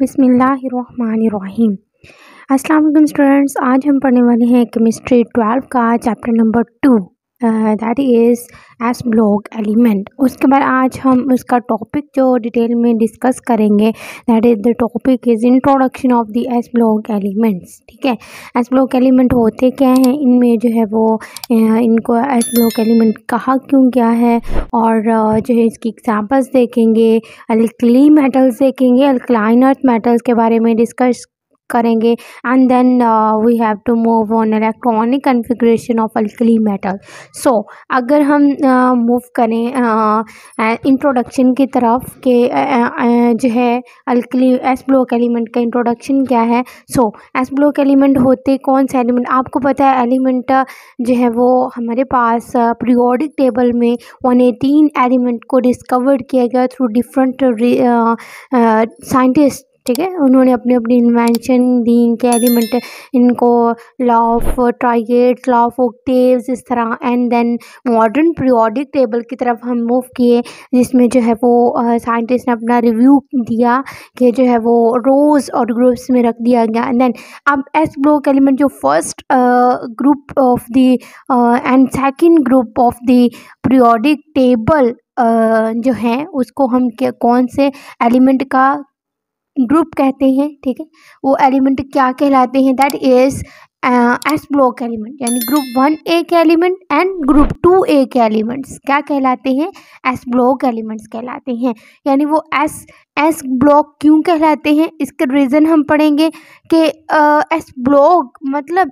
बिस्मिल्लाहिर्रहमानिर्रहीम। अस्सलाम वालेकुम स्टूडेंट्स, आज हम पढ़ने वाले हैं केमिस्ट्री 12 का chapter number 2 that is S block element. उसके बाद आज हम उसका टॉपिक जो डिटेल में डिस्कस करेंगे that is the topic is introduction of the S block elements. ठीक है, एस ब्लॉक एलिमेंट होते क्या हैं, इनमें जो है वो इनको एस ब्लॉक एलिमेंट कहा क्यों गया है, और जो है इसकी एग्जांपल्स देखेंगे, अल्कली मेटल्स देखेंगे, अल्कलाइन अर्थ मेटल्स के बारे में डिस्कस करेंगे, and then we have to move on electronic configuration of alkali metal. So अगर हम मूव करें इंट्रोडक्शन की तरफ के जो है अल्कली एस ब्लॉक एलिमेंट का इंट्रोडक्शन क्या है। सो एस ब्लॉक एलिमेंट होते कौन से एलिमेंट, आपको पता है एलिमेंट जो है वो हमारे पास पीरियोडिक टेबल में 118 एलिमेंट को डिस्कवर्ड किया गया थ्रू डिफरेंट साइंटिस्ट। ठीक है, उन्होंने अपनी अपनी इन्वेंशन दी कि एलिमेंट इनको law of triads, law of octaves, इस तरह, and then modern periodic table की तरफ हम मूव किए, जिसमें जो है वो साइंटिस्ट ने अपना रिव्यू दिया कि जो है वो रोज और ग्रुप्स में रख दिया गया। एंड देन अब एस ब्लॉक एलिमेंट जो first group of the end second group of the periodic table जो है उसको हम कौन से एलिमेंट का ग्रुप कहते हैं। ठीक है, वो एलिमेंट क्या कहलाते हैं, that is S block element, यानी ग्रुप 1A के एलिमेंट एंड ग्रुप 2A के एलिमेंट्स क्या कहलाते हैं, एस ब्लॉक एलिमेंट्स कहलाते हैं। यानी वो एस ब्लॉक क्यों कहलाते हैं, इसका रीज़न हम पढ़ेंगे कि एस ब्लॉक मतलब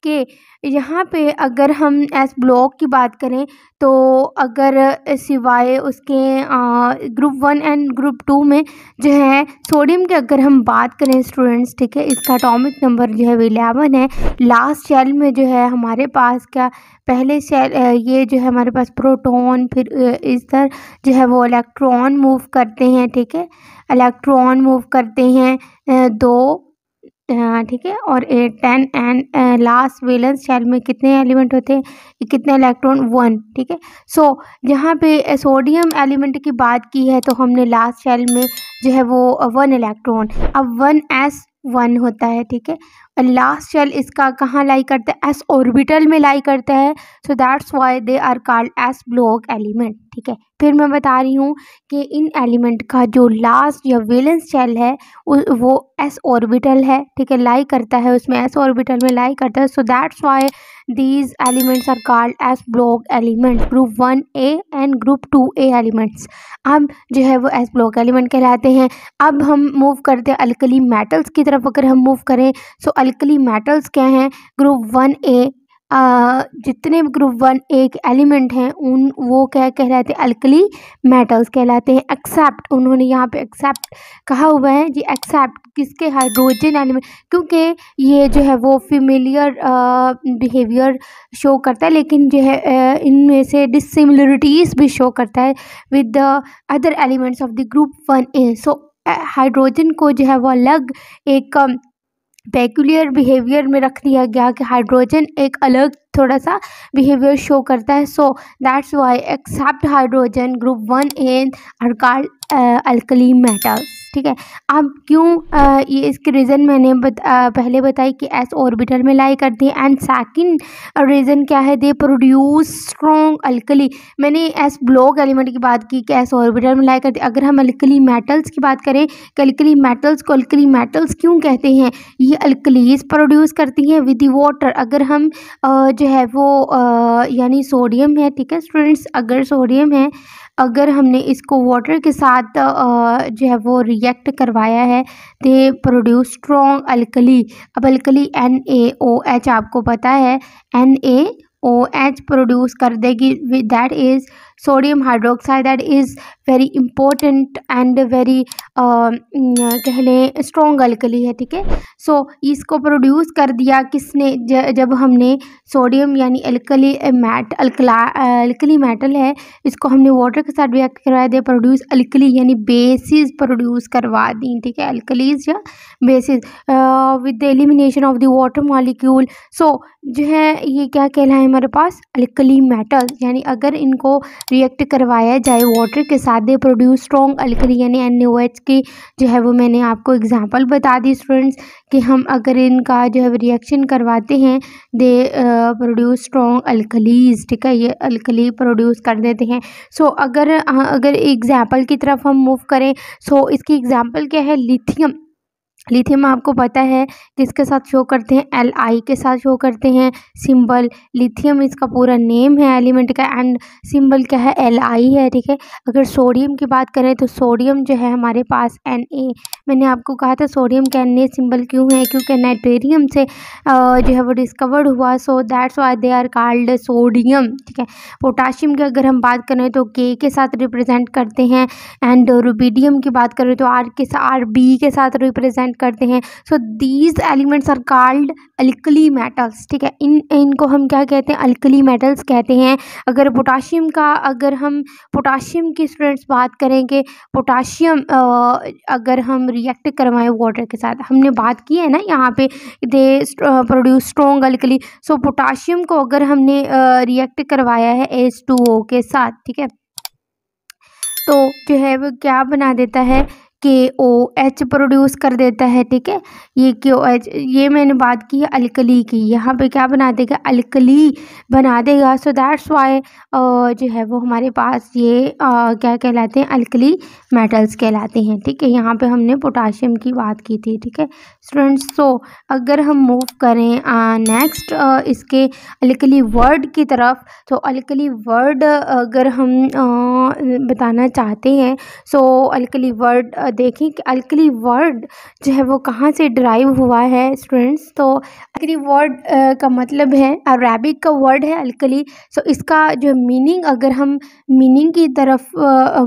कि यहाँ पे अगर हम एस ब्लॉक की बात करें तो अगर सिवाय उसके ग्रुप 1 एंड ग्रुप 2 में जो है सोडियम की अगर हम बात करें स्टूडेंट्स, ठीक है, इसका एटॉमिक नंबर जो है वो 11 है। लास्ट शेल में जो है हमारे पास क्या, पहले शेल ये जो है हमारे पास प्रोटॉन, फिर इस तरह जो है वो इलेक्ट्रॉन मूव करते हैं। ठीक है, इलेक्ट्रॉन मूव करते हैं 2, ठीक है, और 10 एंड लास्ट वैलेंस शेल में कितने एलिमेंट होते हैं, कितने इलेक्ट्रॉन, 1। ठीक है, सो जहाँ पे सोडियम एलिमेंट की बात की है तो हमने लास्ट शेल में जो है वो 1 इलेक्ट्रॉन, अब 1s1 होता है। ठीक है, लास्ट शेल इसका कहाँ लाई करता है, एस ऑर्बिटल में लाई करता है, so that's why they are called S block element. ठीक है, फिर मैं बता रही हूँ कि इन एलिमेंट का जो लास्ट या वैलेंस शेल है वो एस ऑर्बिटल है। ठीक है, लाई करता है उसमें, एस ऑर्बिटल में लाई करता है, so that's why these elements are called as block elements, group 1A and group 2A elements। अब जो है वो एस ब्लॉक एलिमेंट कहलाते हैं। अब हम मूव करते हैं अल्कली मेटल्स की तरफ। अगर हम मूव करें सो अल्कली मेटल्स क्या हैं, ग्रुप 1A जितने भी ग्रुप 1A के एलिमेंट हैं उन वो क्या कहलाते हैं, अल्कली मेटल्स कहलाते हैं। एक्सेप्ट, उन्होंने यहाँ पे एक्सेप्ट कहा हुआ है जी, एक्सेप्ट किसके, हाइड्रोजन एलिमेंट, क्योंकि ये जो है वो फेमिलियर बिहेवियर शो करता है, लेकिन जो है इनमें से डिसिमिलरिटीज़ भी शो करता है with the other elements of the group 1A। So hydrogen को जो है वो अलग एक पेक्यूलियर बिहेवियर में रख दिया गया कि हाइड्रोजन एक अलग थोड़ा सा बिहेवियर शो करता है, so that's why except hydrogen group 1A are called alkali metals. ठीक है, अब क्यों ये इसके रीज़न मैंने पहले बताई कि एस ऑर्बिटल में लाई करती है, एंड सेकंड रीज़न क्या है, दे प्रोड्यूस स्ट्रॉन्ग अल्कली। मैंने एस ब्लॉक एलिमेंट की बात की कि एस ऑर्बिटल में लाई करती है। अगर हम अल्कली मेटल्स की बात करें कि अल्कली मेटल्स को अल्कली मेटल्स क्यों कहते हैं, ये अल्कलीज प्रोड्यूस करती हैं विद द वाटर। अगर हम जो है वो यानी सोडियम है, ठीक है स्टूडेंट्स, अगर सोडियम है, अगर हमने इसको वाटर के साथ जो है वो रिएक्ट करवाया है, दे प्रोड्यूस स्ट्रॉन्ग अल्कली। अब अल्कली NaOH आपको पता है NaOH प्रोड्यूस कर देगी, that is sodium hydroxide, that is very important and very कह लें स्ट्रॉन्ग अल्कली है। ठीक है, सो इसको प्रोड्यूस कर दिया किसने, जब हमने सोडियम यानी अल्कली मेटल है, इसको हमने वाटर के साथ रिएक्ट करवाया, दे प्रोड्यूस अल्कली यानी बेसिस प्रोड्यूस करवा दी। ठीक है, अल्कलीज या bases with the elimination of the water molecule. So जो है ये क्या कहलाए हमारे पास, अल्कली मेटल, यानी अगर इनको रिएक्ट करवाया जाए वाटर के साथ, दे प्रोड्यूस स्ट्रॉन्ग अल्कली यानी NaOH की जो है वो मैंने आपको एग्जांपल बता दी स्टूडेंट्स कि हम अगर इनका जो है रिएक्शन करवाते हैं दे प्रोड्यूस स्ट्रॉन्ग अल्कलीज, ठीक है, ये अल्कली प्रोड्यूस कर देते हैं। सो अगर एग्जाम्पल की तरफ हम मूव करें, सो इसकी एग्जाम्पल क्या है, लिथियम। लिथियम आपको पता है किसके साथ शो करते हैं, Li के साथ शो करते हैं सिंबल। लिथियम इसका पूरा नेम है एलिमेंट का, एंड सिंबल क्या है, Li है, ठीक है। अगर सोडियम की बात करें तो सोडियम जो है हमारे पास Na। मैंने आपको कहा था सोडियम का Na सिंबल क्यों है, क्योंकि नाइट्रेरियम से जो है वो डिस्कवर्ड हुआ, so that's why they are called sodium, ठीक है। पोटाशियम की अगर हम बात करें तो K के साथ रिप्रेजेंट करते हैं, एंड रुबिडियम की बात करें तो Rb के साथ रिप्रेजेंट करते हैं। So these elements are called alkali metals, ठीक है। इनको हम क्या कहते हैं, अल्कली मेटल्स कहते हैं। अगर हम पोटाशियम की स्टूडेंट्स बात करेंगे, पोटाशियम अगर हम रिएक्ट करवाएं वाटर के साथ, हमने बात की है ना यहाँ पे, they produce strong alkali. So potassium को अगर हमने रिएक्ट करवाया है H2O के साथ, ठीक है, तो जो है वो क्या बना देता है, KOH प्रोड्यूस कर देता है, ठीक है। ये KOH, ये मैंने बात की है अल्कली की, यहाँ पे क्या बना देगा, अल्कली बना देगा। सो दैट्स वाई जो है वो हमारे पास ये क्या कहलाते हैं, अल्कली मेटल्स कहलाते हैं, ठीक है। यहाँ पे हमने पोटाशियम की बात की थी, ठीक है स्टूडेंट्स। सो अगर हम मूव करें नेक्स्ट इसके अल्कली वर्ड की तरफ, तो अल्कली वर्ड अगर हम बताना चाहते हैं, सो अल्कली वर्ड देखें कि अल्कली वर्ड जो है वो कहाँ से डिराइव हुआ है स्टूडेंट्स। तो अल्कली वर्ड का मतलब है, अरेबिक का वर्ड है अल्कली। सो इसका जो मीनिंग, अगर हम मीनिंग की तरफ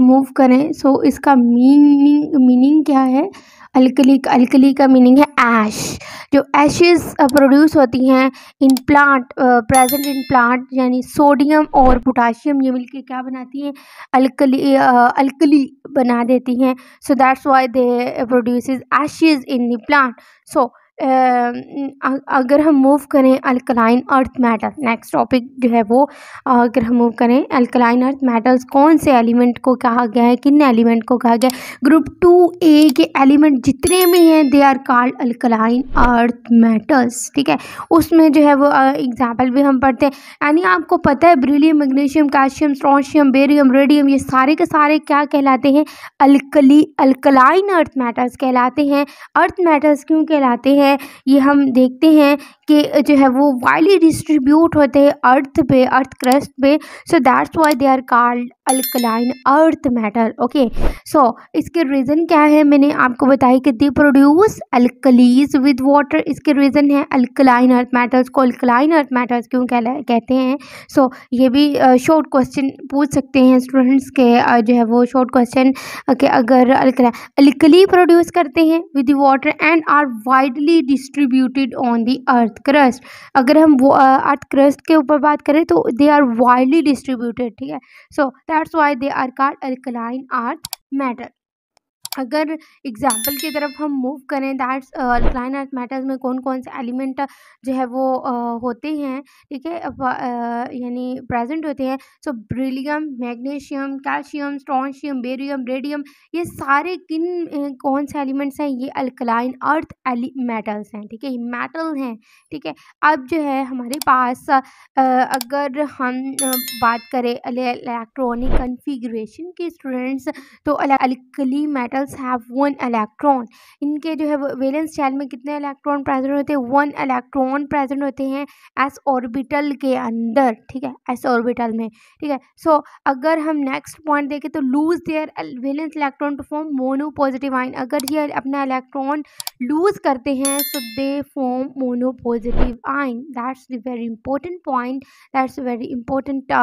मूव करें, सो इसका मीनिंग क्या है, अल्कली का मीनिंग है ऐश। जो एशेस प्रोड्यूस होती हैं in plant, present in plant, यानी सोडियम और पोटाशियम ये मिलके क्या बनाती हैं, अल्कली बना देती हैं। So that's why they produces ashes in the plant. So अगर हम मूव करें alkaline earth metal, next topic जो है वो, अगर हम मूव करें अल्कलाइन अर्थ मेटल्स, कौन से एलिमेंट को कहा गया है, किन एलिमेंट को कहा गया है, ग्रुप 2A के एलिमेंट जितने भी हैं they are called alkaline earth metals, ठीक है। उसमें जो है वो एग्जाम्पल भी हम पढ़ते हैं, यानी आपको पता है beryllium, magnesium, calcium, strontium, barium, radium, ये सारे के सारे क्या कहलाते हैं, अल्कलाइन अर्थ मेटल्स कहलाते हैं। अर्थ मेटल्स क्यों कहलाते हैं, ये हम देखते हैं कि जो है वो वाइडली डिस्ट्रीब्यूट होते हैं अर्थ पे, अर्थ क्रस्ट पे। So that's why they are called alkaline earth metal, okay. So इसके रीज़न क्या है, मैंने आपको बताया कि they produce alkalis with water. इसके रीज़न है अल्कलाइन अर्थ मेटल्स को अल्कलाइन अर्थ मेटल्स क्यों कहते हैं। सो ये भी शॉर्ट क्वेश्चन पूछ सकते हैं स्टूडेंट्स के, जो है वो शॉर्ट क्वेश्चन कि अगर अल्कली प्रोड्यूस करते हैं with water and are widely distributed on the earth crust. अगर हम वो अर्थ क्रस्ट के ऊपर बात करें तो दे आर वाइडली डिस्ट्रीब्यूटेड, ठीक है। So that's why they are called alkaline earth metal. अगर एग्जाम्पल की तरफ हम मूव करें, दैट्स अल्कलाइन अर्थ मेटल्स में कौन कौन से एलिमेंट जो है वो होते हैं, ठीक है, यानी प्रेजेंट होते हैं। So beryllium, magnesium, calcium, strontium, barium, radium, ये सारे कौन से एलिमेंट्स हैं, ये अल्कलाइन अर्थ मेटल्स हैं, ठीक है, ये मेटल हैं, ठीक है। अब जो है हमारे पास अगर हम बात करें इलेक्ट्रॉनिक कन्फिगरेशन की स्टूडेंट्स, तो अल्कली मेटल्स हैव 1 इलेक्ट्रॉन। इनके जो है वैलेंस शेल में कितने इलेक्ट्रॉन प्रेजेंट होते हैं, 1 इलेक्ट्रॉन प्रेजेंट होते हैं एस ऑर्बिटल के अंदर, ठीक है, एस ऑर्बिटल में, ठीक है। सो अगर हम नेक्स्ट पॉइंट देखें तो lose their valence electron to form mono positive ion. अगर ये अपना इलेक्ट्रॉन लूज करते हैं so they form mono positive ion. That's the very important point, that's very important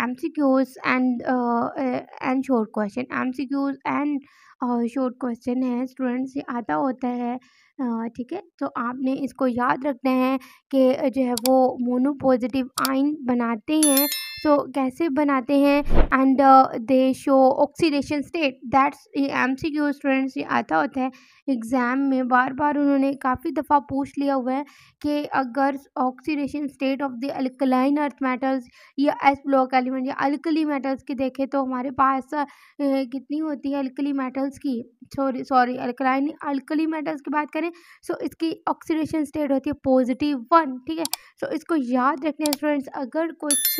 MCQs and short question, MCQs and short question है students, ये आता होता है। ठीक है, तो आपने इसको याद रखना है कि जो है वो मोनो पॉजिटिव आयन बनाते हैं। सो कैसे बनाते हैं? And they show oxidation state, that's ये एमसीक्यू स्टूडेंट्स, ये आता होता है एग्ज़ाम में। बार बार उन्होंने काफ़ी दफ़ा पूछ लिया हुआ है कि अगर oxidation state of the alkaline earth metals या एस ब्लॉक एलिमेंट या अल्कली मेटल्स की देखें तो हमारे पास कितनी होती है अल्कली मेटल्स की, sorry sorry alkaline alkali metals की बात करें, सो इसकी ऑक्सीडेशन स्टेट होती है +1। ठीक है, सो इसको याद रखना है स्टूडेंट्स। अगर कुछ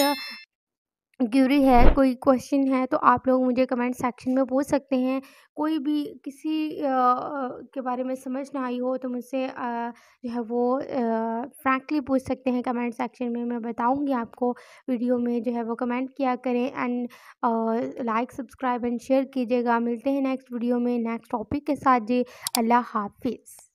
क्यूरी है, कोई क्वेश्चन है, तो आप लोग मुझे कमेंट सेक्शन में पूछ सकते हैं। कोई भी किसी के बारे में समझ ना आई हो तो मुझसे जो है वो फ्रैंकली पूछ सकते हैं कमेंट सेक्शन में, मैं बताऊंगी आपको। वीडियो में जो है वो कमेंट किया करें and like subscribe and share कीजिएगा। मिलते हैं नेक्स्ट वीडियो में नेक्स्ट टॉपिक के साथ जी। अल्लाह हाफिज़।